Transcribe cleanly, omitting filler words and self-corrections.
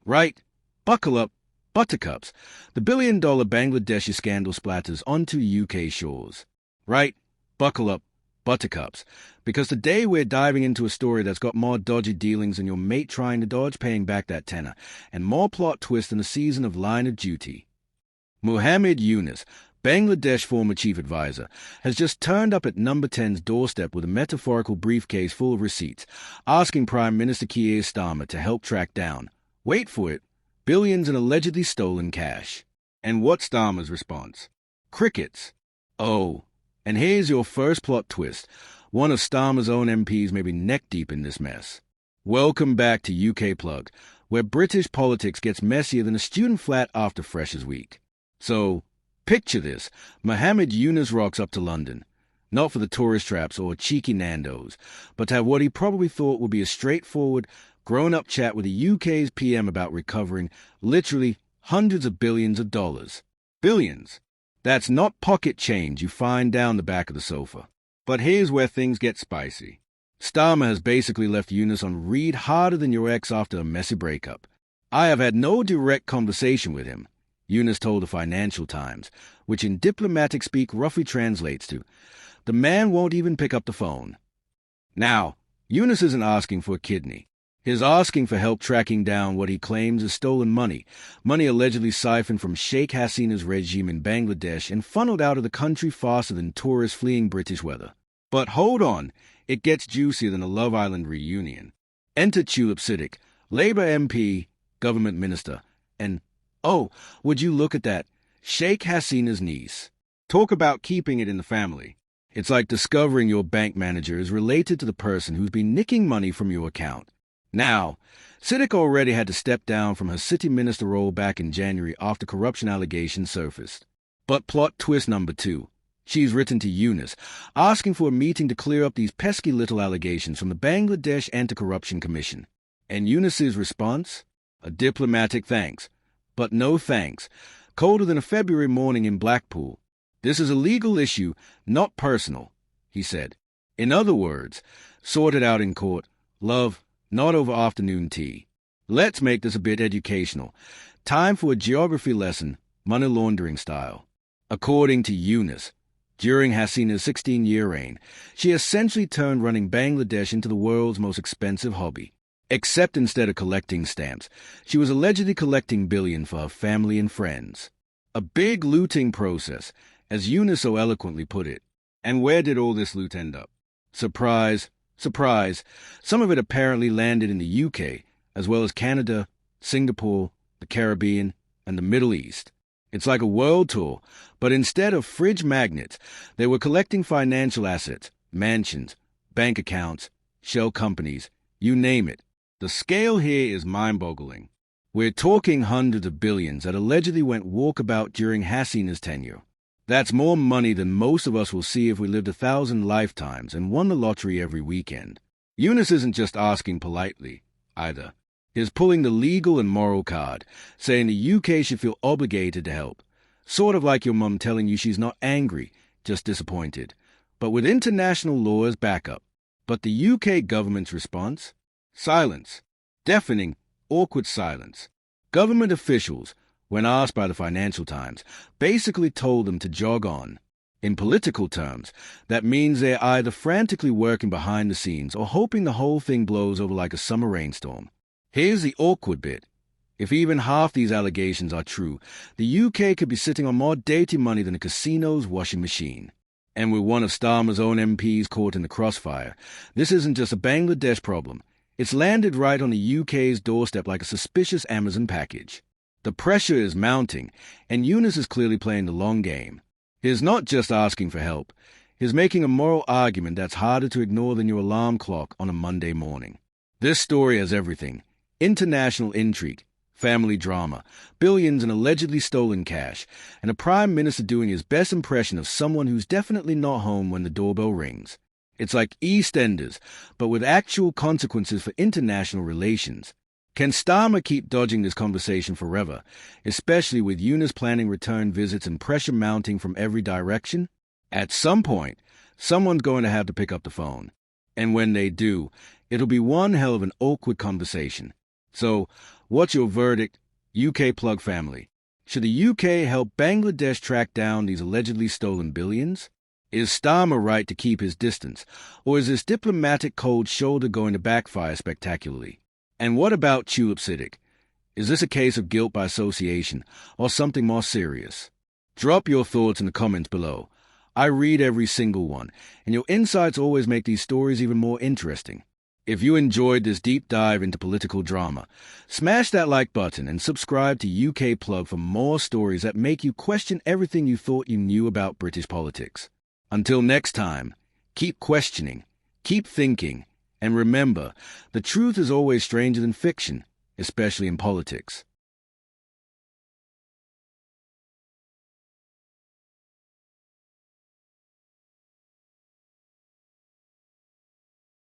Right? Buckle up, buttercups. The billion-dollar Bangladeshi scandal splatters onto UK shores. Right? Buckle up, buttercups. Because today we're diving into a story that's got more dodgy dealings than your mate trying to dodge paying back that tenner, and more plot twists than a season of Line of Duty. Mohammed Yunus, Bangladesh former chief advisor, has just turned up at number 10's doorstep with a metaphorical briefcase full of receipts, asking Prime Minister Keir Starmer to help track down, wait for it, billions in allegedly stolen cash. And what's Starmer's response? Crickets. Oh, and here's your first plot twist. One of Starmer's own MPs may be neck-deep in this mess. Welcome back to UK Plug, where British politics gets messier than a student flat after Freshers' Week. So, picture this. Mohammed Yunus rocks up to London, not for the tourist traps or cheeky Nando's, but to have what he probably thought would be a straightforward, grown-up chat with the UK's PM about recovering literally hundreds of billions of dollars. Billions. That's not pocket change you find down the back of the sofa. But here's where things get spicy. Starmer has basically left Yunus on read harder than your ex after a messy breakup. I have had no direct conversation with him, Yunus told the Financial Times, which in diplomatic speak roughly translates to, the man won't even pick up the phone. Now, Yunus isn't asking for a kidney. He's asking for help tracking down what he claims is stolen money allegedly siphoned from Sheikh Hasina's regime in Bangladesh and funneled out of the country faster than tourists fleeing British weather. But hold on, it gets juicier than a Love Island reunion. Enter Tulip Siddiq, Labour MP, government minister, and oh, would you look at that, Sheikh Hasina's niece. Talk about keeping it in the family. It's like discovering your bank manager is related to the person who's been nicking money from your account. Now, Siddiq already had to step down from her city minister role back in January after corruption allegations surfaced. But plot twist number 2. She's written to Yunus, asking for a meeting to clear up these pesky little allegations from the Bangladesh Anti-Corruption Commission. And Yunus's response? A diplomatic thanks. But no thanks. Colder than a February morning in Blackpool. This is a legal issue, not personal, he said. In other words, sorted out in court. Love, not over afternoon tea. Let's make this a bit educational. Time for a geography lesson, money laundering style. According to Yunus, during Hasina's 16-year reign, she essentially turned running Bangladesh into the world's most expensive hobby. Except instead of collecting stamps, she was allegedly collecting billions for her family and friends. A big looting process, as Yunus so eloquently put it. And where did all this loot end up? Surprise, surprise, some of it apparently landed in the UK, as well as Canada, Singapore, the Caribbean, and the Middle East. It's like a world tour, but instead of fridge magnets, they were collecting financial assets, mansions, bank accounts, shell companies, you name it. The scale here is mind-boggling. We're talking hundreds of billions that allegedly went walkabout during Hasina's tenure. That's more money than most of us will see if we lived 1,000 lifetimes and won the lottery every weekend. Yunus isn't just asking politely, either. He's pulling the legal and moral card, saying the UK should feel obligated to help. Sort of like your mum telling you she's not angry, just disappointed. But with international law as backup. But the UK government's response? Silence. Deafening, awkward silence. Government officials, when asked by the Financial Times, basically told them to jog on. In political terms, that means they're either frantically working behind the scenes or hoping the whole thing blows over like a summer rainstorm. Here's the awkward bit. If even half these allegations are true, the UK could be sitting on more dirty money than a casino's washing machine. And with one of Starmer's own MPs caught in the crossfire, this isn't just a Bangladesh problem. It's landed right on the UK's doorstep like a suspicious Amazon package. The pressure is mounting, and Yunus is clearly playing the long game. He's not just asking for help. He's making a moral argument that's harder to ignore than your alarm clock on a Monday morning. This story has everything. International intrigue, family drama, billions in allegedly stolen cash, and a prime minister doing his best impression of someone who's definitely not home when the doorbell rings. It's like EastEnders, but with actual consequences for international relations. Can Starmer keep dodging this conversation forever, especially with Yunus planning return visits and pressure mounting from every direction? At some point, someone's going to have to pick up the phone. And when they do, it'll be one hell of an awkward conversation. So, what's your verdict, UK plug family? Should the UK help Bangladesh track down these allegedly stolen billions? Is Starmer right to keep his distance, or is this diplomatic cold shoulder going to backfire spectacularly? And what about Tulip Siddiq? Is this a case of guilt by association, or something more serious? Drop your thoughts in the comments below. I read every single one, and your insights always make these stories even more interesting. If you enjoyed this deep dive into political drama, smash that like button and subscribe to UK Plug for more stories that make you question everything you thought you knew about British politics. Until next time, keep questioning, keep thinking, and remember, the truth is always stranger than fiction, especially in politics.